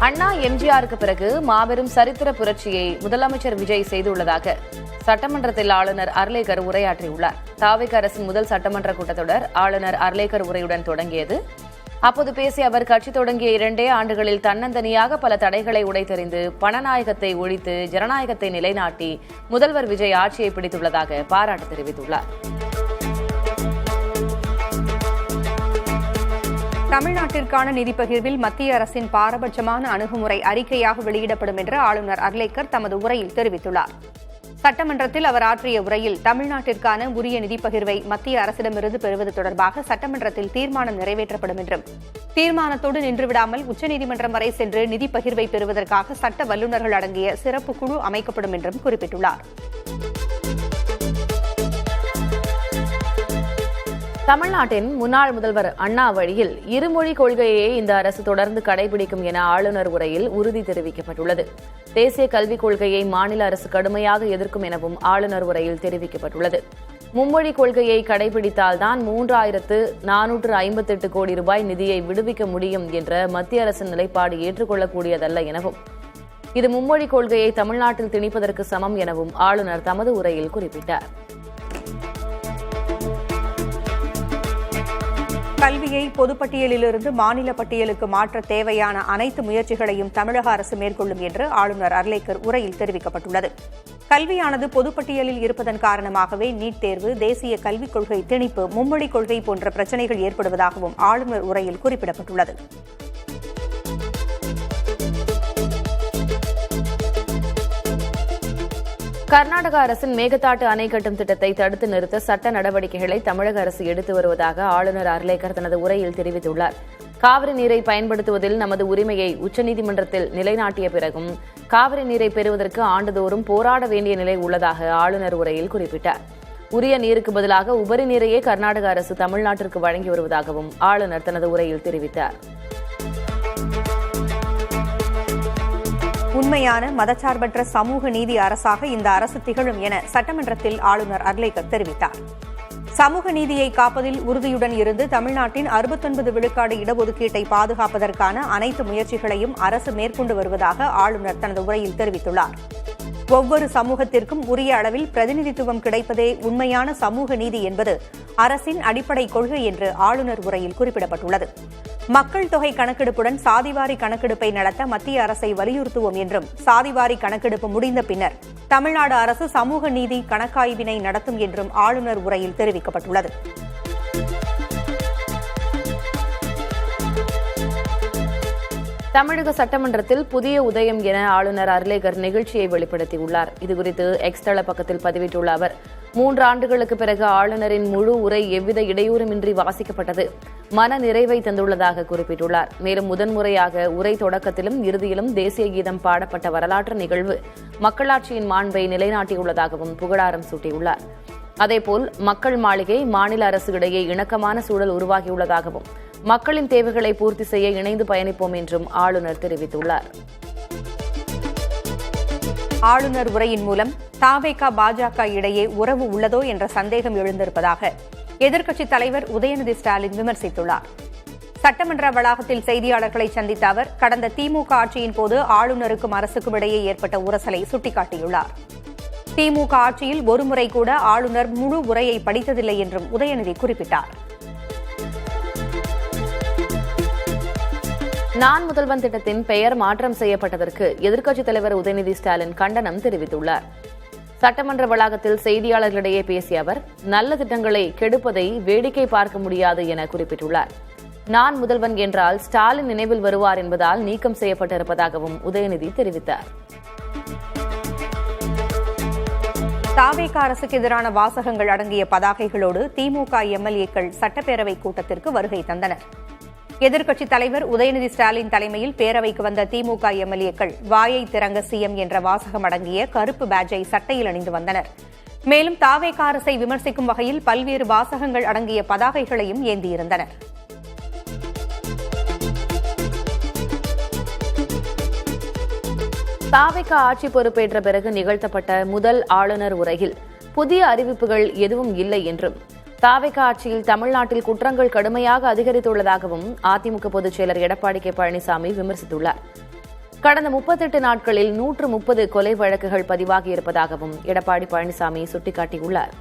அண்ணா எம்ஜிஆருக்கு பிறகு மாபெரும் சரித்திர புரட்சியை முதலமைச்சர் விஜய் செய்துள்ளதாக சட்டமன்றத்தில் ஆளுநர் அர்லேக்கர் உரையாற்றியுள்ளார். தாவேக அரசின் முதல் சட்டமன்ற கூட்டத்தொடர் ஆளுநர் அர்லேக்கர் உரையுடன் தொடங்கியது. அப்போது பேசிய அவர், கட்சி தொடங்கிய 2 ஆண்டுகளில் தன்னந்தனியாக பல தடைகளை உடைத்தெறிந்து பணநாயகத்தை ஒழித்து ஜனநாயகத்தை நிலைநாட்டி முதல்வர் விஜய் ஆட்சியை பிடித்துள்ளதாக பாராட்டு தெரிவித்துள்ளார். தமிழ்நாட்டிற்கான நிதி பகிர்வில் மத்திய அரசின் பாரபட்சமான அணுகுமுறை அறிக்கையாக வெளியிடப்படும் என்று ஆளுநர் அர்லேக்கர் தமது உரையில் தெரிவித்துள்ளார். சட்டமன்றத்தில் அவர் ஆற்றிய உரையில், தமிழ்நாட்டிற்கான உரிய நிதி பகிர்வை மத்திய அரசிடமிருந்து பெறுவது தொடர்பாக சட்டமன்றத்தில் தீர்மானம் நிறைவேற்றப்படும் என்றும், தீர்மானத்தோடு நின்றுவிடாமல் உச்சநீதிமன்றம் வரை சென்று நிதி பகிர்வை பெறுவதற்காக சட்ட வல்லுநர்கள் அடங்கிய சிறப்பு குழு அமைக்கப்படும் என்றும் குறிப்பிட்டுள்ளார். தமிழ்நாட்டின் முன்னாள் முதல்வர் அண்ணா வழியில் இருமொழி கொள்கையை இந்த அரசு தொடர்ந்து கடைபிடிக்கும் என ஆளுநர் உரையில் உறுதி தெரிவிக்கப்பட்டுள்ளது. தேசிய கல்விக் கொள்கையை மாநில அரசு கடுமையாக எதிர்க்கும் எனவும் ஆளுநர் உரையில் தெரிவிக்கப்பட்டுள்ளது. மும்மொழி கொள்கையை கடைபிடித்தால்தான் 3458 கோடி ரூபாய் நிதியை விடுவிக்க முடியும் என்ற மத்திய அரசின் நிலைப்பாடு ஏற்றுக்கொள்ளக்கூடியதல்ல எனவும், இது மும்மொழி கொள்கையை தமிழ்நாட்டில் திணிப்பதற்கு சமம் எனவும் ஆளுநர் தமது உரையில் குறிப்பிட்டார். கல்வியை பொதுப்பட்டியலிலிருந்து மாநில பட்டியலுக்கு மாற்ற தேவையான அனைத்து முயற்சிகளையும் தமிழக அரசு மேற்கொள்ளும் என்று ஆளுநர் அர்லேக்கர் உரையில் தெரிவிக்கப்பட்டுள்ளது. கல்வியானது பொதுப்பட்டியலில் இருப்பதன் காரணமாகவே நீட் தேர்வு, தேசிய கல்விக் கொள்கை திணிப்பு, மும்மொழி கொள்கை போன்ற பிரச்சினைகள் ஏற்படுவதாகவும் ஆளுநர் உரையில் குறிப்பிடப்பட்டுள்ளது. கர்நாடக அரசின் மேகதாட்டு அணை கட்டும் திட்டத்தை தடுத்து நிறுத்த சட்ட நடவடிக்கைகளை தமிழக அரசு எடுத்து வருவதாக ஆளுநர் அர்லேக்கர் தனது உரையில் தெரிவித்துள்ளார். காவிரி நீரை பயன்படுத்துவதில் நமது உரிமையை உச்சநீதிமன்றத்தில் நிலைநாட்டிய பிறகும் காவிரி நீரை பெறுவதற்கு ஆண்டுதோறும் போராட வேண்டிய நிலை உள்ளதாக ஆளுநர் உரையில் குறிப்பிட்டார். உரிய நீருக்கு பதிலாக உபரி நீரையே கர்நாடக அரசு தமிழ்நாட்டிற்கு வழங்கி வருவதாகவும் ஆளுநர் தனது உரையில் தெரிவித்தார். உண்மையான மதச்சார்பற்ற சமூக நீதி அரசாக இந்த அரசு திகழும் என சட்டமன்றத்தில் ஆளுநர் அர்லேக்கர் தெரிவித்தார். சமூக நீதியை காப்பதில் உறுதியுடன் இருந்து தமிழ்நாட்டின் 69 விழுக்காடு இடஒதுக்கீட்டை பாதுகாப்பதற்கான அனைத்து முயற்சிகளையும் அரசு மேற்கொண்டு வருவதாக ஆளுநர் தனது உரையில் தெரிவித்துள்ளார். ஒவ்வொரு சமூகத்திற்கும் உரிய அளவில் பிரதிநிதித்துவம் கிடைப்பதே உண்மையான சமூக நீதி என்பது அரசின் அடிப்படை கொள்கை என்று ஆளுநர் உரையில் குறிப்பிடப்பட்டுள்ளது. மக்கள் தொகை கணக்கெடுப்புடன் சாதிவாரி கணக்கெடுப்பை நடத்த மத்திய அரசை வலியுறுத்துவோம் என்றும், சாதிவாரி கணக்கெடுப்பு முடிந்த பின்னர் தமிழ்நாடு அரசு சமூக நீதி கணக்காய்வினை நடத்தும் என்றும் ஆளுநர் உரையில் தெரிவிக்கப்பட்டுள்ளது. தமிழக சட்டமன்றத்தில் புதிய உதயம் என ஆளுநர் அர்லேக்கர் நிகழ்ச்சியை வெளிப்படுத்தியுள்ளார். இதுகுறித்து எக்ஸ் தள பக்கத்தில் பதிவிட்டுள்ள அவர், 3 ஆண்டுகளுக்கு பிறகு ஆளுநரின் முழு உரை எவ்வித இடையூறுமின்றி வாசிக்கப்பட்டது மன நிறைவை தந்துள்ளதாக குறிப்பிட்டுள்ளார். மேலும் முதன்முறையாக உரை தொடக்கத்திலும் இறுதியிலும் தேசிய கீதம் பாடப்பட்ட வரலாற்று நிகழ்வு மக்களாட்சியின் மாண்பை நிலைநாட்டியுள்ளதாகவும் புகழாரம் சூட்டியுள்ளார். அதேபோல் மக்கள் மாளிகை, மாநில அரசு இடையே இணக்கமான சூழல் உருவாகியுள்ளதாகவும், மக்களின் தேவைகளை பூர்த்தி செய்ய இணைந்து பயணிப்போம் என்றும் ஆளுநர் தெரிவித்துள்ளார். ஆளுநர் உரையின் மூலம் தாவேக, பாஜக இடையே உறவு உள்ளதோ என்ற சந்தேகம் எழுந்திருப்பதாக எதிர்க்கட்சித் தலைவர் உதயநிதி ஸ்டாலின் விமர்சித்துள்ளார். சட்டமன்ற வளாகத்தில் செய்தியாளர்களை சந்தித்த அவர், கடந்த திமுக ஆட்சியின் போது ஆளுநருக்கும் அரசுக்கும் இடையே ஏற்பட்ட உரசலை சுட்டிக்காட்டியுள்ளார். திமுக ஆட்சியில் ஒருமுறை கூட ஆளுநர் முழு உரையை படித்ததில்லை என்றும் உதயநிதி குறிப்பிட்டார். நான் முதல்வன் திட்டத்தின் பெயர் மாற்றம் செய்யப்பட்டதற்கு எதிர்க்கட்சித் தலைவர் உதயநிதி ஸ்டாலின் கண்டனம் தெரிவித்துள்ளார். சட்டமன்ற வளாகத்தில் செய்தியாளர்களிடையே பேசிய அவர், நல்ல திட்டங்களை கெடுப்பதை வேடிக்கை பார்க்க முடியாது என குறிப்பிட்டுள்ளார். நான் முதல்வன் என்றால் ஸ்டாலின் நினைவில் வருவார் என்பதால் நீக்கம் செய்யப்பட்டிருப்பதாகவும் உதயநிதி தெரிவித்தார். தாவேக அரசுக்கு எதிரான வாசகங்கள் அடங்கிய பதாகைகளோடு திமுக எம்எல்ஏக்கள் சட்டப்பேரவை கூட்டத்திற்கு வருகை தந்தனர். எதிர்க்கட்சித் தலைவர் உதயநிதி ஸ்டாலின் தலைமையில் பேரவைக்கு வந்த திமுக எம்எல்ஏக்கள் வாயை திறங்க சிஎம் என்ற வாசகம் அடங்கிய கருப்பு பேட்ஜை சட்டையில் அணிந்து வந்தனர். மேலும் தாவேக அரசை விமர்சிக்கும் வகையில் பல்வேறு வாசகங்கள் அடங்கிய பதாகைகளையும் ஏந்தியிருந்தனர். தாவேக ஆட்சி பொறுப்பேற்ற பிறகு நிகழ்த்தப்பட்ட முதல் ஆளுநர் உரையில் புதிய அறிவிப்புகள் எதுவும் இல்லை என்றும், தாவேக ஆட்சியில் தமிழ்நாட்டில் குற்றங்கள் கடுமையாக அதிகரித்துள்ளதாகவும் அதிமுக பொதுச் செயலர் எடப்பாடி கே பழனிசாமி விமர்சித்துள்ளார். கடந்த 38 நாட்களில் 130 கொலை வழக்குகள் பதிவாகியிருப்பதாகவும் எடப்பாடி பழனிசாமி சுட்டிக்காட்டியுள்ளார்.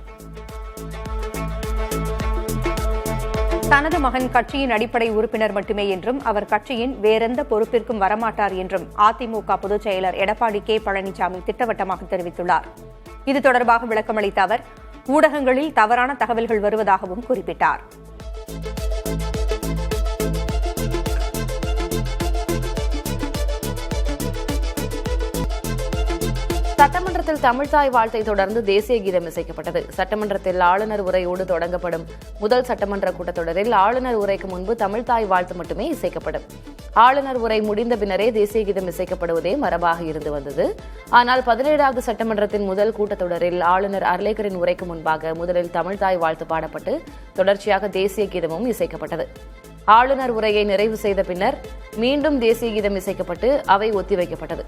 தனது மகன் கட்சியின் அடிப்படை உறுப்பினர் மட்டுமே என்றும் அவர் கட்சியின் வேறெந்த பொறுப்பிற்கும் வரமாட்டார் என்றும் அதிமுக பொதுச் செயலர் எடப்பாடி கே பழனிசாமி திட்டவட்டமாக தெரிவித்துள்ளார். இது தொடர்பாக விளக்கமளித்த அவர் ஊடகங்களில் தவறான தகவல்கள் வருவதாகவும் குறிப்பிட்டார். சட்டமன்றத்தில் தமிழ்தாய் வாழ்த்தை தொடர்ந்து தேசிய கீதம் இசைக்கப்பட்டது. சட்டமன்றத்தில் ஆளுநர் உரையோடு தொடங்கப்படும் முதல் சட்டமன்ற கூட்டத்தொடரில் ஆளுநர் உரைக்கு முன்பு தமிழ்தாய் வாழ்த்து மட்டுமே இசைக்கப்படும். ஆளுநர் உரை முடிந்த பின்னரே தேசிய கீதம் இசைக்கப்படுவதே மரபாக இருந்து வந்தது. ஆனால் 17வது சட்டமன்றத்தின் முதல் கூட்டத்தொடரில் ஆளுநர் அர்லேக்கரின் உரைக்கு முன்பாக முதலில் தமிழ்தாய் வாழ்த்து பாடப்பட்டு தொடர்ச்சியாக தேசிய கீதமும் இசைக்கப்பட்டது. ஆளுநர் உரையை நிறைவு செய்த பின்னர் மீண்டும் தேசிய கீதம் இசைக்கப்பட்டு அவை ஒத்திவைக்கப்பட்டது.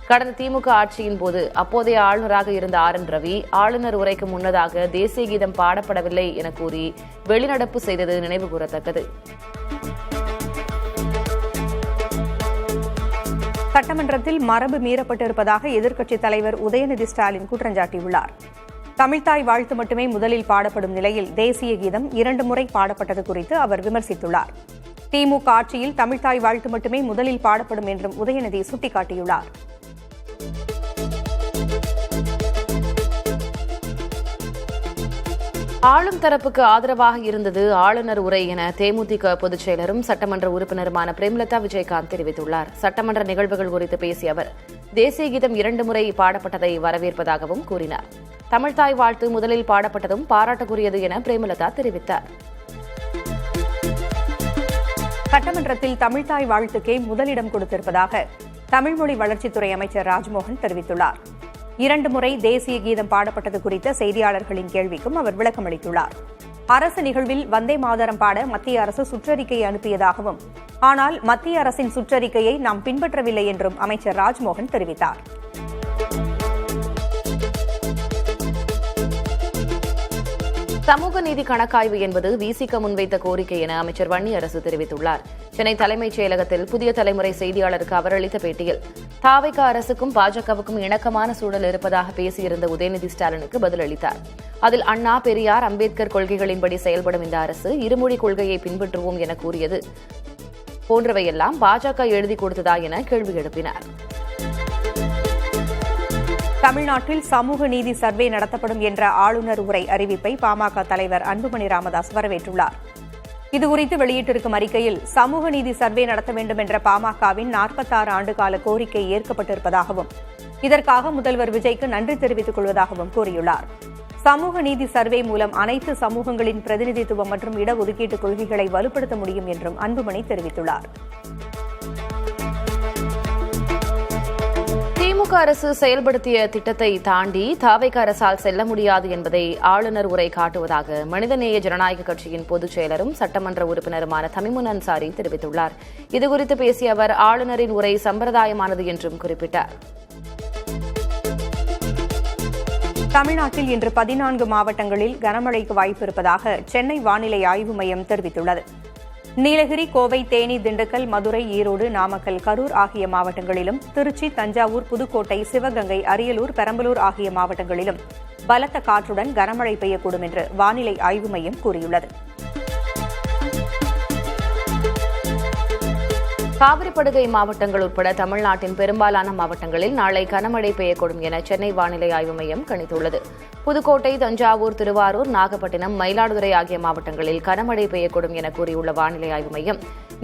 கடந்த திமுக ஆட்சியின் போது அப்போதைய ஆளுநராக இருந்த RN ரவி ஆளுநர் உரைக்கு முன்னதாக தேசிய கீதம் பாடப்படவில்லை என கூறி வெளிநடப்பு செய்தது நினைவுகூரத்தக்கது. சட்டமன்றத்தில் மரபு மீறப்பட்டிருப்பதாக எதிர்க்கட்சித் தலைவர் உதயநிதி ஸ்டாலின் குற்றஞ்சாட்டியுள்ளார். தமிழ்தாய் வாழ்த்து மட்டுமே முதலில் பாடப்படும் நிலையில் தேசிய கீதம் 2 முறை பாடப்பட்டது குறித்து அவர் விமர்சித்துள்ளார். திமுக ஆட்சியில் தமிழ்தாய் வாழ்த்து மட்டுமே முதலில் பாடப்படும் என்றும் உதயநிதி சுட்டிக்காட்டியுள்ளார். ஆளும் தரப்புக்கு ஆதரவாக இருந்தது ஆளுநர் உரை என தேமுதிக பொதுச் செயலரும் சட்டமன்ற உறுப்பினருமான பிரேமலதா விஜயகாந்த் தெரிவித்துள்ளார். சட்டமன்ற நிகழ்வுகள் குறித்து பேசிய அவர் தேசிய கீதம் 2 முறை பாடப்பட்டதை வரவேற்பதாகவும் கூறினார். தமிழ்தாய் வாழ்த்து முதலில் பாடப்பட்டதும் பாராட்டுக்குரியது என பிரேமலதா தெரிவித்தார். சட்டமன்றத்தில் தமிழ்தாய் வாழ்த்துக்கே முதலிடம் கொடுத்திருப்பதாக தமிழ்மொழி வளர்ச்சித்துறை அமைச்சர் ராஜ்மோகன் தெரிவித்துள்ளார். 2 முறை தேசிய கீதம் பாடப்பட்டது குறித்த செய்தியாளர்களின் கேள்விக்கும் அவர் விளக்கமளித்துள்ளார். அரசு நிகழ்வில் வந்தே மாதரம் பாட மத்திய அரசு சுற்றறிக்கை அனுப்பியதாகவும் ஆனால் மத்திய அரசின் சுற்றறிக்கையை நாம் பின்பற்றவில்லை என்றும் அமைச்சர் ராஜ்மோகன் தெரிவித்தார். சமூக நீதி கணக்காய்வு என்பது விசிக முன்வைத்த கோரிக்கை என அமைச்சர் வன்னியரசு தெரிவித்துள்ளார். சென்னை தலைமைச் செயலகத்தில் புதிய தலைமுறை செய்தியாளருக்கு அவர் அளித்த பேட்டியில் தாவேகா அரசுக்கும் பாஜகவுக்கும் இணக்கமான சூழல் இருப்பதாக பேசியிருந்த உதயநிதி ஸ்டாலினுக்கு பதிலளித்தார். அதில் அண்ணா, பெரியார், அம்பேத்கர் கொள்கைகளின்படி செயல்படும் இந்த அரசு இருமொழி கொள்கையை பின்பற்றுவோம் என கூறியது போன்றவையெல்லாம் பாஜக எழுதி கொடுத்ததா என கேள்வி எழுப்பினார். தமிழ்நாட்டில் சமூக நீதி சர்வே நடத்தப்படும் என்ற ஆளுநர் உரை அறிவிப்பை பாமக தலைவர் அன்புமணி ராமதாஸ் வரவேற்றுள்ளார். இதுகுறித்து வெளியிட்டிருக்கும் அறிக்கையில் சமூக நீதி சர்வே நடத்த வேண்டும் என்ற பாமகவின் 46 ஆண்டுகால கோரிக்கை ஏற்கப்பட்டிருப்பதாகவும் இதற்காக முதல்வர் விஜய்க்கு நன்றி தெரிவித்துக் கொள்வதாகவும் கூறியுள்ளார். சமூக நீதி சர்வே மூலம் அனைத்து சமூகங்களின் பிரதிநிதித்துவம் மற்றும் இடஒதுக்கீட்டு கொள்கைகளை வலுப்படுத்த முடியும் என்றும் அன்புமணி தெரிவித்துள்ளார். திமுக அரசு செயல்படுத்திய திட்டத்தை தாண்டி தாவேகா அரசால் செல்ல முடியாது என்பதை ஆளுநர் உரை காட்டுவதாக மனிதநேய ஜனநாயக கட்சியின் பொதுச் செயலரும் சட்டமன்ற உறுப்பினருமான தமிமுன் அன்சாரி தெரிவித்துள்ளார். இதுகுறித்து பேசிய அவர் ஆளுநரின் உரை சம்பிரதாயமானது என்றும் குறிப்பிட்டார். தமிழ்நாட்டில் இன்று 14 மாவட்டங்களில் கனமழைக்கு வாய்ப்பு இருப்பதாக சென்னை வானிலை ஆய்வு மையம் தெரிவித்துள்ளது. நீலகிரி, கோவை, தேனி, திண்டுக்கல், மதுரை, ஈரோடு, நாமக்கல், கரூர் ஆகிய மாவட்டங்களிலும் திருச்சி, தஞ்சாவூர், புதுக்கோட்டை, சிவகங்கை, அரியலூர், பெரம்பலூர் ஆகிய மாவட்டங்களிலும் பலத்த காற்றுடன் கனமழை பெய்யக்கூடும் என்று வானிலை ஆய்வு மையம் கூறியுள்ளது. காவிரிப்படுகை மாவட்டங்கள் உட்பட தமிழ்நாட்டின் பெரும்பாலான மாவட்டங்களில் நாளை கனமழை பெய்யக்கூடும் என சென்னை வானிலை ஆய்வு மையம் கணித்துள்ளது. புதுக்கோட்டை, தஞ்சாவூர், திருவாரூர், நாகப்பட்டினம், மயிலாடுதுறை ஆகிய மாவட்டங்களில் கனமழை பெய்யக்கூடும் என கூறியுள்ள வானிலை ஆய்வு மையம்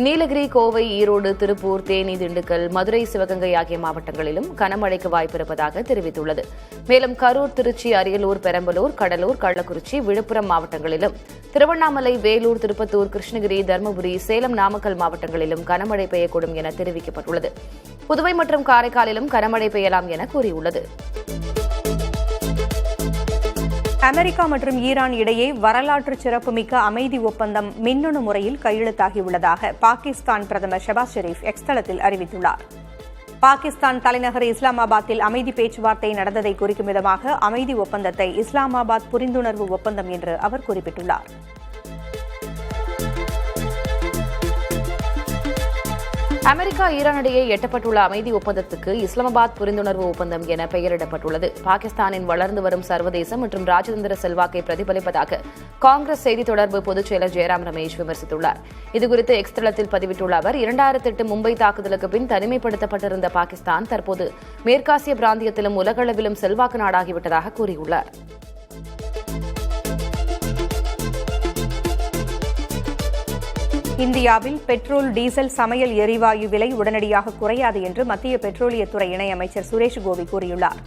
நீலகிரி, கோவை, ஈரோடு, திருப்பூர், தேனி, திண்டுக்கல், மதுரை, சிவகங்கை ஆகிய மாவட்டங்களிலும் கனமழைக்கு வாய்ப்பிருப்பதாக தெரிவித்துள்ளது. மேலும் கரூர், திருச்சி, அரியலூர், பெரம்பலூர், கடலூர், கள்ளக்குறிச்சி, விழுப்புரம் மாவட்டங்களிலும் திருவண்ணாமலை, வேலூர், திருப்பத்தூர், கிருஷ்ணகிரி, தருமபுரி, சேலம், நாமக்கல் மாவட்டங்களிலும் கனமழை பெய்யக்கூடும் என தெரிவிக்கப்பட்டுள்ளது. புதுவை மற்றும் காரைக்காலிலும் கனமழை பெய்யலாம் என கூறியுள்ளது. அமெரிக்கா மற்றும் ஈரான் இடையே வரலாற்று சிறப்புமிக்க அமைதி ஒப்பந்தம் மின்னணு முறையில் கையெழுத்தாகியுள்ளதாக பாகிஸ்தான் பிரதமர் ஷெபாஸ் ஷெரீப் எக்ஸ் தளத்தில் அறிவித்துள்ளார். பாகிஸ்தான் தலைநகர் இஸ்லாமாபாத்தில் அமைதி பேச்சுவார்த்தை நடந்ததை குறிக்கும் விதமாக அமைதி ஒப்பந்தத்தை இஸ்லாமாபாத் புரிந்துணர்வு ஒப்பந்தம் என்று அவர் குறிப்பிட்டுள்ளார். அமெரிக்கா ஈரான் இடையே எட்டப்பட்டுள்ள அமைதி ஒப்பந்தத்துக்கு இஸ்லாமாபாத் புரிந்துணர்வு ஒப்பந்தம் என பெயரிடப்பட்டுள்ளது. பாகிஸ்தானின் வளர்ந்து வரும் சர்வதேச மற்றும் ராஜதந்திர செல்வாக்கை பிரதிபலிப்பதாக காங்கிரஸ் செய்தி தொடர்பு பொதுச் செயலர் ஜெயராம் ரமேஷ் விமர்சித்துள்ளார். இதுகுறித்து எக்ஸ் தளத்தில் பதிவிட்டுள்ள அவர், 2008 மும்பை தாக்குதலுக்கு பின் தனிமைப்படுத்தப்பட்டிருந்த பாகிஸ்தான் தற்போது மேற்காசிய பிராந்தியத்திலும் உலகளவிலும் செல்வாக்கு நாடாகிவிட்டதாக கூறியுள்ளார். இந்தியாவில் பெட்ரோல், டீசல், சமையல் எரிவாயு விலை உடனடியாக குறையாது என்று மத்திய பெட்ரோலியத்துறை இணையமைச்சர் சுரேஷ் கோபி கூறியுள்ளார்.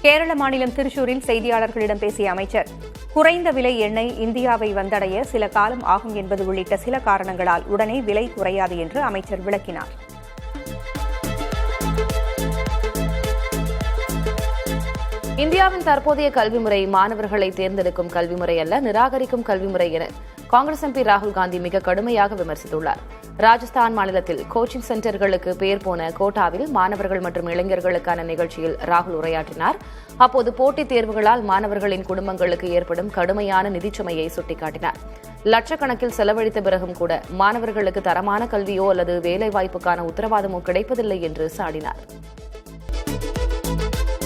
கேரள மாநிலம் திருச்சூரில் செய்தியாளர்களிடம் பேசிய அமைச்சர், குறைந்த விலை எண்ணெய் இந்தியாவை வந்தடைய சில காலம் ஆகும் என்பது உள்ளிட்ட சில காரணங்களால் உடனே விலை குறையாது என்று அமைச்சர் விளக்கினார். இந்தியாவின் தற்போதைய கல்வி முறை மாணவர்களை தேர்ந்தெடுக்கும் கல்வி முறை அல்ல, நிராகரிக்கும் கல்வி முறை என காங்கிரஸ் எம்பி ராகுல் காந்தி மிக கடுமையாக விமர்சித்துள்ளார். ராஜஸ்தான் மாநிலத்தில் கோச்சிங் சென்டர்களுக்கு பெயர் போன கோட்டாவில் மாணவர்கள் மற்றும் இளைஞர்களுக்கான நிகழ்ச்சியில் ராகுல் உரையாற்றினார். அப்போது போட்டித் தேர்வுகளால் மாணவர்களின் குடும்பங்களுக்கு ஏற்படும் கடுமையான நிதிச்சுமையை சுட்டிக்காட்டினார். லட்சக்கணக்கில் செலவழித்த பிறகும் கூட மாணவர்களுக்கு தரமான கல்வியோ அல்லது வேலைவாய்ப்புக்கான உத்தரவாதமோ கிடைப்பதில்லை என்று சாடினார்.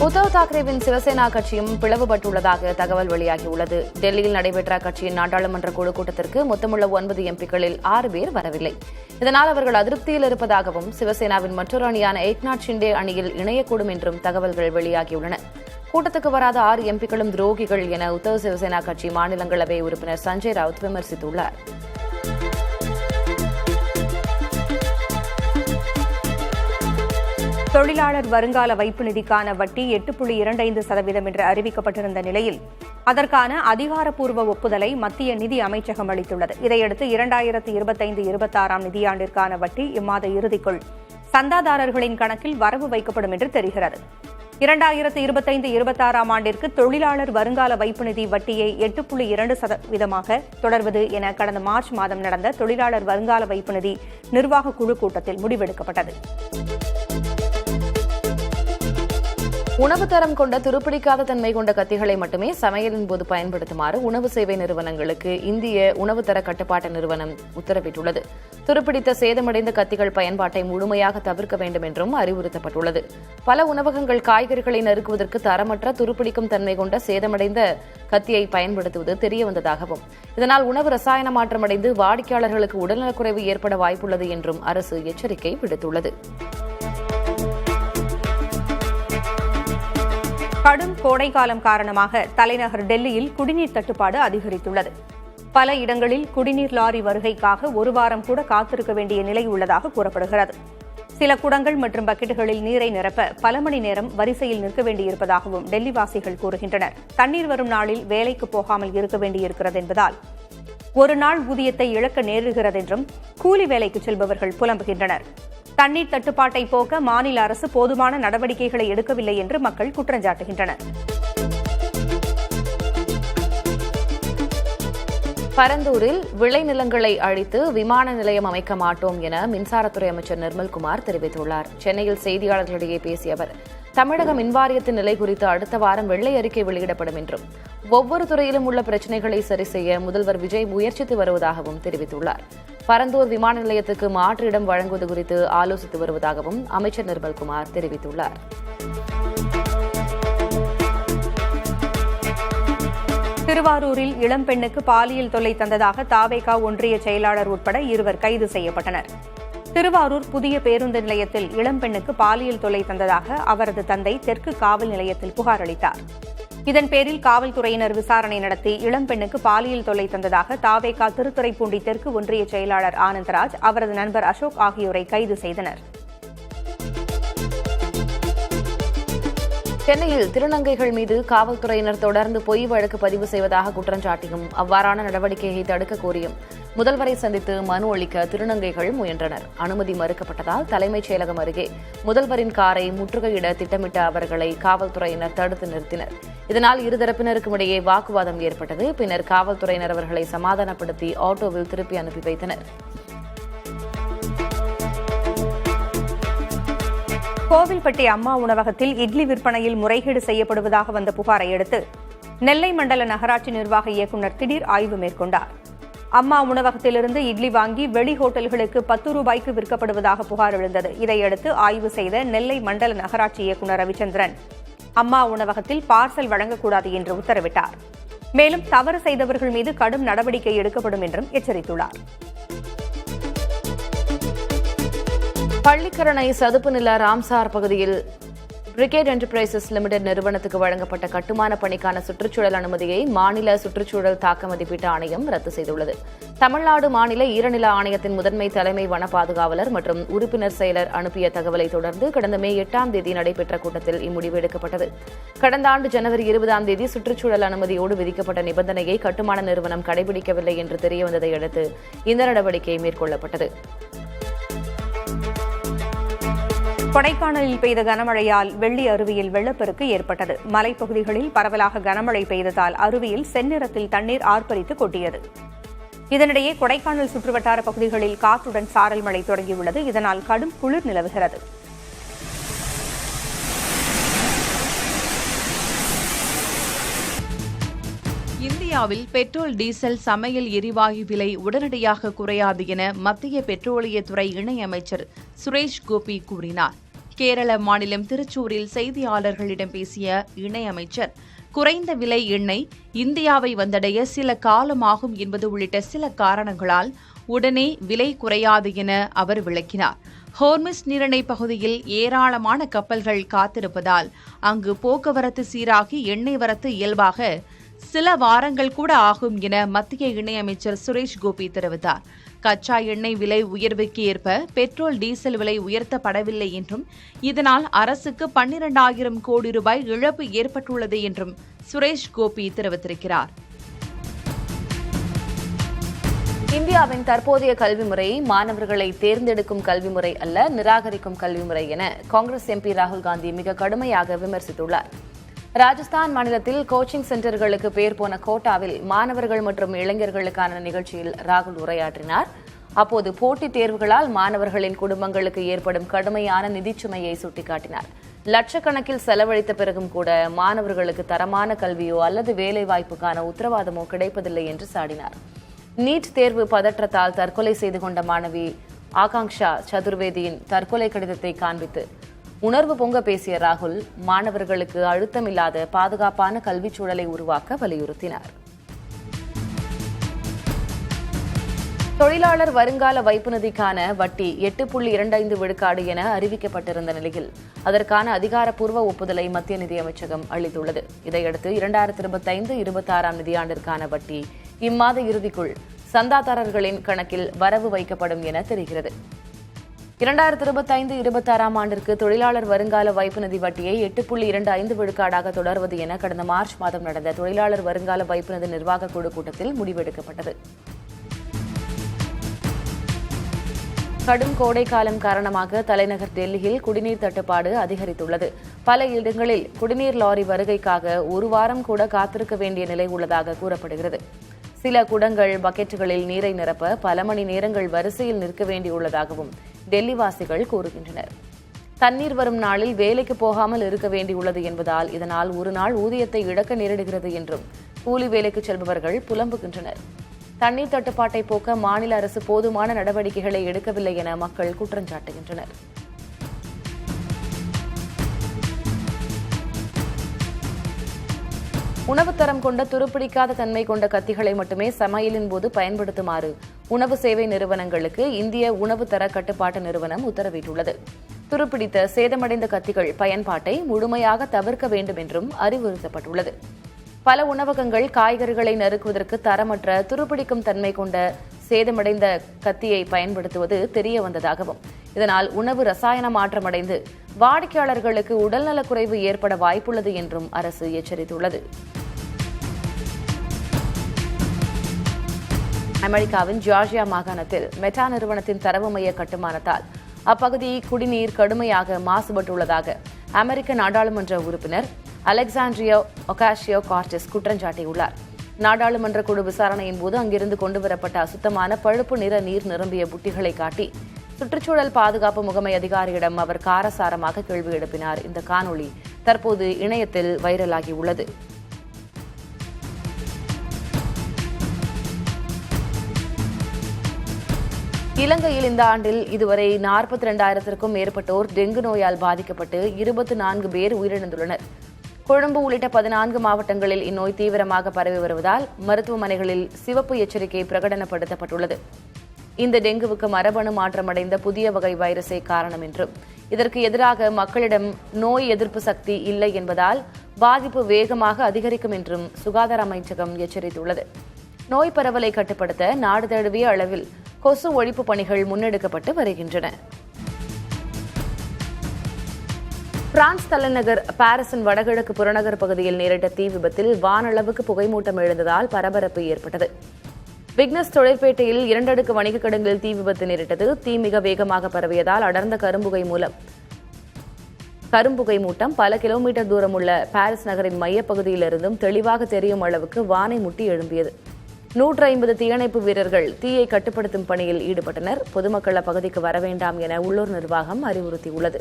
உத்தவ் தாக்கரேவின் சிவசேனா கட்சியும் பிளவுபட்டுள்ளதாக தகவல் வெளியாகியுள்ளது. டெல்லியில் நடைபெற்ற அக்கட்சியின் நாடாளுமன்ற குழு கூட்டத்திற்கு மொத்தமுள்ள 9 எம்பிக்களில் 6 பேர் வரவில்லை. இதனால் அவர்கள் அதிருப்தியில் இருப்பதாகவும் சிவசேனாவின் மற்றொரு அணியான ஏக்நாத் ஷிண்டே அணியில் இணையக்கூடும் என்றும் தகவல்கள் வெளியாகியுள்ளன. கூட்டத்துக்கு வராத 6 எம்பிக்களும் துரோகிகள் என உத்தவ் சிவசேனா கட்சி மாநிலங்களவை உறுப்பினர் சஞ்சய் ராவுத் விமர்சித்துள்ளார். தொழிலாளர் வருங்கால வைப்பு நிதிக்கான வட்டி 8.25% என்று அறிவிக்கப்பட்டிருந்த நிலையில் அதற்கான அதிகாரப்பூர்வ ஒப்புதலை மத்திய நிதி அமைச்சகம் அளித்துள்ளது. இதையடுத்து 2025-26 நிதியாண்டிற்கான வட்டி இம்மாத இறுதிக்குள் சந்தாதாரர்களின் கணக்கில் வரவு வைக்கப்படும் என்று தெரிகிறது. 2025-26 ஆண்டிற்கு தொழிலாளர் வருங்கால வைப்பு நிதி வட்டியை 8.2% தொடர்வது என கடந்த மார்ச் மாதம் நடந்த தொழிலாளர் வருங்கால வைப்பு நிதி நிர்வாக குழு கூட்டத்தில் முடிவெடுக்கப்பட்டது. உணவு தரம் கொண்ட துருப்பிடிக்காத தன்மை கொண்ட கத்திகளை மட்டுமே சமையலின் போது பயன்படுத்துமாறு உணவு சேவை நிறுவனங்களுக்கு இந்திய உணவு தர கட்டுப்பாட்டு நிறுவனம் உத்தரவிட்டுள்ளது. துருப்பிடித்த சேதமடைந்த கத்திகள் பயன்பாட்டை முழுமையாக தவிர்க்க வேண்டும் என்றும் அறிவுறுத்தப்பட்டுள்ளது. பல உணவகங்கள் காய்கறிகளை நறுக்குவதற்கு தரமற்ற துருப்பிடிக்கும் தன்மை கொண்ட சேதமடைந்த கத்தியை பயன்படுத்துவது தெரியவந்ததாகவும் இதனால் உணவு ரசாயன மாற்றமடைந்து வாடிக்கையாளர்களுக்கு உடல்நலக்குறைவு ஏற்பட வாய்ப்புள்ளது என்றும் அரசு எச்சரிக்கை விடுத்துள்ளது. கடும் கோடைக்காலம் காரணமாக தலைநகர் டெல்லியில் குடிநீர் தட்டுப்பாடு அதிகரித்துள்ளது. பல இடங்களில் குடிநீர் லாரி வருகைக்காக 1 வாரம் கூட காத்திருக்க வேண்டிய நிலை உள்ளதாக கூறப்படுகிறது. சில குடங்கள் மற்றும் பக்கெட்டுகளில் நீரை நிரப்ப பல மணி நேரம் வரிசையில் நிற்க வேண்டியிருப்பதாகவும் டெல்லிவாசிகள் கூறுகின்றனர். தண்ணீர் வரும் நாளில் வேலைக்கு போகாமல் இருக்க வேண்டியிருக்கிறது என்பதால் ஒரு நாள் ஊதியத்தை இழக்க நேருகிறது என்றும் கூலி வேலைக்கு செல்பவர்கள் புலம்புகின்றனர். தண்ணீர் தட்டுப்பாட்டை போக்க மாநில அரசு போதுமான நடவடிக்கைகளை எடுக்கவில்லை என்று மக்கள் குற்றஞ்சாட்டுகின்றனர். பரந்தூரில் விளைநிலங்களை அழித்து விமான நிலையம் அமைக்க மாட்டோம் என மின்சாரத்துறை அமைச்சர் நிர்மல்குமார் தெரிவித்துள்ளார். சென்னையில் செய்தியாளர்களிடையே பேசிய அவர், தமிழக மின்வாரியத்தின் நிலை குறித்து அடுத்த வாரம் வெள்ளை அறிக்கை வெளியிடப்படும் என்றும் ஒவ்வொரு துறையிலும் உள்ள பிரச்சினைகளை சரி செய்ய முதல்வர் விஜய் முயற்சித்து வருவதாகவும் தெரிவித்துள்ளார். பரந்தூர் விமான நிலையத்துக்கு மாற்று இடம் வழங்குவது குறித்து ஆலோசித்து வருவதாகவும் அமைச்சர் நிர்மல்குமார் தெரிவித்துள்ளார். திருவாரூரில் இளம்பெண்ணுக்கு பாலியல் தொல்லை தந்ததாக தாவேகா ஒன்றிய செயலாளர் உட்பட 2 கைது செய்யப்பட்டனர். திருவாரூர் புதிய பேருந்து நிலையத்தில் இளம்பெண்ணுக்கு பாலியல் தொல்லை தந்ததாக அவரது தந்தை தெற்கு காவல் நிலையத்தில் புகார் அளித்தார். இதன் பேரில் காவல்துறையினர் விசாரணை நடத்தி இளம்பெண்ணுக்கு பாலியல் தொல்லை தந்ததாக தாவேகா திருத்துறைப்பூண்டி தெற்கு ஒன்றிய செயலாளர் ஆனந்தராஜ், அவரது நண்பர் அசோக் ஆகியோரை கைது செய்தனர். சென்னையில் திருநங்கைகள் மீது காவல்துறையினர் தொடர்ந்து பொய் வழக்கு பதிவு செய்வதாக குற்றஞ்சாட்டியும் அவ்வாறான நடவடிக்கையை தடுக்க கோரியும் முதல்வரை சந்தித்து மனு அளிக்க திருநங்கைகள் முயன்றனர். அனுமதி மறுக்கப்பட்டதால் தலைமைச் செயலகம் அருகே முதல்வரின் காரை முற்றுகையிட திட்டமிட்ட அவர்களை காவல்துறையினர் தடுத்து நிறுத்தினர். இதனால் இருதரப்பினருக்கும் இடையே வாக்குவாதம் ஏற்பட்டது. பின்னர் காவல்துறையினர் அவர்களை சமாதானப்படுத்தி ஆட்டோவில் திருப்பி அனுப்பி வைத்தனர். கோவில்பட்டி அம்மா உணவகத்தில் இட்லி விற்பனையில் முறைகேடு செய்யப்படுவதாக வந்த புகாரை அடுத்து நெல்லை மண்டல நகராட்சி நிர்வாக இயக்குநர் திடீர் ஆய்வு மேற்கொண்டார். அம்மா உணவகத்திலிருந்து இட்லி வாங்கி வெளி ஹோட்டல்களுக்கு 10 ரூபாய்க்கு விற்கப்படுவதாக புகார் எழுந்தது. இதையடுத்து ஆய்வு செய்த நெல்லை மண்டல நகராட்சி இயக்குநர் ரவிச்சந்திரன் அம்மா உணவகத்தில் பார்சல் வழங்கக்கூடாது என்று உத்தரவிட்டார். மேலும் தவறு செய்தவர்கள் மீது கடும் நடவடிக்கை எடுக்கப்படும் என்றும் எச்சரித்துள்ளார். பள்ளிக்கரணை சதுப்பு நில ராம்சார் பகுதியில் பிரிகேட் என்டர்பிரைசஸ் லிமிடெட் நிறுவனத்துக்கு வழங்கப்பட்ட கட்டுமான பணிக்கான சுற்றுச்சூழல் அனுமதியை மாநில சுற்றுச்சூழல் தாக்க மதிப்பீட்டு ஆணையம் ரத்து செய்துள்ளது. தமிழ்நாடு மாநில ஈரநில ஆணையத்தின் முதன்மை தலைமை வன பாதுகாவலர் மற்றும் உறுப்பினர் செயலர் அனுப்பிய தகவலை தொடர்ந்து கடந்த மே 8ஆம் தேதி நடைபெற்ற கூட்டத்தில் இம்முடிவு எடுக்கப்பட்டது. கடந்த ஆண்டு ஜனவரி 20ஆம் தேதி சுற்றுச்சூழல் அனுமதியோடு விதிக்கப்பட்ட நிபந்தனையை கட்டுமான நிறுவனம் கடைபிடிக்கவில்லை என்று தெரியவந்ததை அடுத்து இந்த நடவடிக்கை மேற்கொள்ளப்பட்டது. கொடைக்கானலில் பெய்த கனமழையால் வெள்ளி அருவியில் வெள்ளப்பெருக்கு ஏற்பட்டது. மலைப்பகுதிகளில் பரவலாக கனமழை பெய்ததால் அருவியில் செந்நிறத்தில் தண்ணீர் ஆர்ப்பரித்து கொட்டியது. இதனிடையே கொடைக்கானல் சுற்றுவட்டார பகுதிகளில் காற்றுடன் சாரல் மழை தொடங்கியுள்ளது. இதனால் கடும் குளிர் நிலவுகிறது. இந்தியாவில் பெட்ரோல், டீசல், சமையல் எரிவாயு விலை உடனடியாக குறையாது என மத்திய பெட்ரோலியத்துறை இணையமைச்சர் சுரேஷ் கோபி கூறினார். கேரள மாநிலம் திருச்சூரில் செய்தியாளர்களிடம் பேசிய இணையமைச்சர், குறைந்த விலை எண்ணெய் இந்தியாவை வந்தடைய சில காலமாகும் என்பது உள்ளிட்ட சில காரணங்களால் உடனே விலை குறையாது என அவர் விளக்கினார். ஹோர்முஸ் நீரிணை பகுதியில் ஏராளமான கப்பல்கள் காத்திருப்பதால் அங்கு போக்குவரத்து சீராகி எண்ணெய் வரத்து இயல்பாக சில வாரங்கள் கூட ஆகும் என மத்திய இணையமைச்சர் சுரேஷ் கோபி தெரிவித்தார். கச்சா எண்ணெய் விலை உயர்வுக்கு ஏற்ப பெட்ரோல், டீசல் விலை உயர்த்தப்படவில்லை என்றும் இதனால் அரசுக்கு 12,000 கோடி ரூபாய் இழப்பு ஏற்பட்டுள்ளது என்றும் சுரேஷ் கோபி தெரிவித்திருக்கிறார். இந்தியாவின் தற்போதைய கல்வி முறை மாணவர்களை தேர்ந்தெடுக்கும் கல்வி முறை அல்ல, நிராகரிக்கும் கல்வி முறை என காங்கிரஸ் எம்பி ராகுல் காந்தி மிக கடுமையாக விமர்சித்துள்ளார். ராஜஸ்தான் மாநிலத்தில் கோச்சிங் சென்டர்களுக்கு பெயர் போன கோட்டாவில் மாணவர்கள் மற்றும் இளைஞர்களுக்கான நிகழ்ச்சியில் ராகுல் உரையாற்றினார். அப்போது போட்டித் தேர்வுகளால் மாணவர்களின் குடும்பங்களுக்கு ஏற்படும் கடுமையான நிதிச்சுமையை சுட்டிக்காட்டினார். லட்சக்கணக்கில் செலவழித்த பிறகும் கூட மாணவர்களுக்கு தரமான கல்வியோ அல்லது வேலைவாய்ப்புக்கான உத்தரவாதமோ கிடைப்பதில்லை என்று சாடினார். நீட் தேர்வு பதற்றத்தால் தற்கொலை செய்து கொண்ட மாணவி ஆகாங்ஷா சதுர்வேதியின் தற்கொலை கடிதத்தை காண்பித்து உணர்வு பொங்க பேசிய ராகுல் மாணவர்களுக்கு அழுத்தமில்லாத பாதுகாப்பான கல்விச் சூழலை உருவாக்க வலியுறுத்தினார். தொழிலாளர் வருங்கால வைப்பு நிதிக்கான வட்டி 8.25 விழுக்காடு என அறிவிக்கப்பட்டிருந்த நிலையில் அதற்கான அதிகாரப்பூர்வ ஒப்புதலை மத்திய நிதியமைச்சகம் அளித்துள்ளது. இதையடுத்து 2025-26 நிதியாண்டிற்கான வட்டி இம்மாத இறுதிக்குள் சந்தாதாரர்களின் கணக்கில் வரவு வைக்கப்படும் என தெரிகிறது. 2025-26 ஆண்டிற்கு தொழிலாளர் வருங்கால வைப்பு நிதி வட்டியை 8.25 விழுக்காடாக தொடர்வது என கடந்த மார்ச் மாதம் நடந்த தொழிலாளர் வருங்கால வைப்பு நிதி நிர்வாக குழு கூட்டத்தில் முடிவெடுக்கப்பட்டது. கடும் கோடை காலம் காரணமாக தலைநகர் டெல்லியில் குடிநீர் தட்டுப்பாடு அதிகரித்துள்ளது. பல இடங்களில் குடிநீர் லாரி வருகைக்காக ஒரு வாரம் கூட காத்திருக்க வேண்டிய நிலை உள்ளதாக கூறப்படுகிறது. சில குடங்கள், பக்கெட்டுகளில் நீரை நிரப்ப பல மணி நேரங்கள் வரிசையில் நிற்க வேண்டியுள்ளதாகவும் டெல்லிவாசிகள் கூறுகின்றனர். தண்ணீர் வரும் நாளில் வேலைக்கு போகாமல் இருக்க வேண்டியுள்ளது என்பதால் இதனால் ஒரு நாள் ஊதியத்தை இழக்க நேரிடுகிறது என்றும் கூலி வேலைக்கு செல்பவர்கள் புலம்புகின்றனர். தண்ணீர் தட்டுப்பாட்டை போக்க மாநில அரசு போதுமான நடவடிக்கைகளை எடுக்கவில்லை என மக்கள் குற்றம் சாட்டுகின்றனர். உணவு தரம் கொண்ட துருப்பிடிக்காத தன்மை கொண்ட கத்திகளை மட்டுமே சமையலின் போது பயன்படுத்துமாறு உணவு சேவை நிறுவனங்களுக்கு இந்திய உணவு தர கட்டுப்பாட்டு நிறுவனம் உத்தரவிட்டுள்ளது. துருப்பிடித்த சேதமடைந்த கத்திகள் பயன்பாட்டை முழுமையாக தவிர்க்க வேண்டும் என்றும் அறிவுறுத்தப்பட்டுள்ளது. பல உணவகங்கள் காய்கறிகளை நறுக்குவதற்கு தரமற்ற துருப்பிடிக்கும் தன்மை கொண்ட சேதமடைந்த கத்தியை பயன்படுத்துவது தெரிய வந்ததாகவும் இதனால் உணவு ரசாயன மாற்றமடைந்து வாடிக்கையாளர்களுக்கு உடல்நலக்குறைவு ஏற்பட வாய்ப்புள்ளது என்றும் அரசு எச்சரித்துள்ளது. அமெரிக்காவின் ஜார்ஜியா மாகாணத்தில் மெட்டா நிறுவனத்தின் தரவு மைய கட்டுமானத்தால் அப்பகுதி குடிநீர் கடுமையாக மாசுபட்டுள்ளதாக அமெரிக்க நாடாளுமன்ற உறுப்பினர் அலெக்சாண்ட்ரியா ஒகாசியோ-கார்டிஸ் குற்றம் சாட்டியுள்ளார். நாடாளுமன்ற குழு விசாரணையின் போது அங்கிருந்து கொண்டுவரப்பட்ட அசுத்தமான பழுப்பு நிற நீர் நிரம்பிய புட்டிகளை காட்டி சுற்றுச்சூழல் பாதுகாப்பு முகமை அதிகாரியிடம் அவர் காரசாரமாக கேள்வி எழுப்பினார். இந்த காணொளி தற்போது இணையத்தில் வைரலாகியுள்ளது. இலங்கையில் இந்த ஆண்டில் இதுவரை 42,000க்கும் மேற்பட்டோர் டெங்கு நோயால் பாதிக்கப்பட்டு 24 பேர் உயிரிழந்துள்ளனர். கொழும்பு உள்ளிட்ட 14 மாவட்டங்களில் இந்நோய் தீவிரமாக பரவி வருவதால் மருத்துவமனைகளில் சிவப்பு எச்சரிக்கை பிரகடனப்படுத்தப்பட்டுள்ளது. இந்த டெங்குவுக்கு மரபணு மாற்றமடைந்த புதிய வகை வைரஸே காரணம் என்றும் இதற்கு எதிராக மக்களிடம் நோய் எதிர்ப்பு சக்தி இல்லை என்பதால் பாதிப்பு வேகமாக அதிகரிக்கும் என்றும் சுகாதார அமைச்சகம் எச்சரித்துள்ளது. நோய் பரவலை கட்டுப்படுத்த நாடு தழுவிய அளவில் கொசு ஒழிப்பு பணிகள் முன்னெடுக்கப்பட்டு வருகின்றன. பிரான்ஸ் தலைநகர் பாரிஸின் வடகிழக்கு புறநகர் பகுதியில் நேரிட்ட தீ விபத்தில் வானளவுக்கு புகைமூட்டம் எழுந்ததால் பரபரப்பு ஏற்பட்டது. விக்னஸ் தொழிற்பேட்டையில் 2 அடுக்கு வணிக கிடங்கில் தீ விபத்து நேரிட்டது. தீ மிக வேகமாக பரவியதால் அடர்ந்த கரும்புகை மூட்டம் பல கிலோமீட்டர் தூரம் உள்ள பாரிஸ் நகரின் மையப்பகுதியிலிருந்தும் தெளிவாக தெரியும் அளவுக்கு வானை முட்டி எழும்பியது. 150 தீயணைப்பு வீரர்கள் தீயை கட்டுப்படுத்தும் பணியில் ஈடுபட்டனர். பொதுமக்கள் அப்பகுதிக்கு வர வேண்டாம் என உள்ளூர் நிர்வாகம் அறிவுறுத்தியுள்ளது.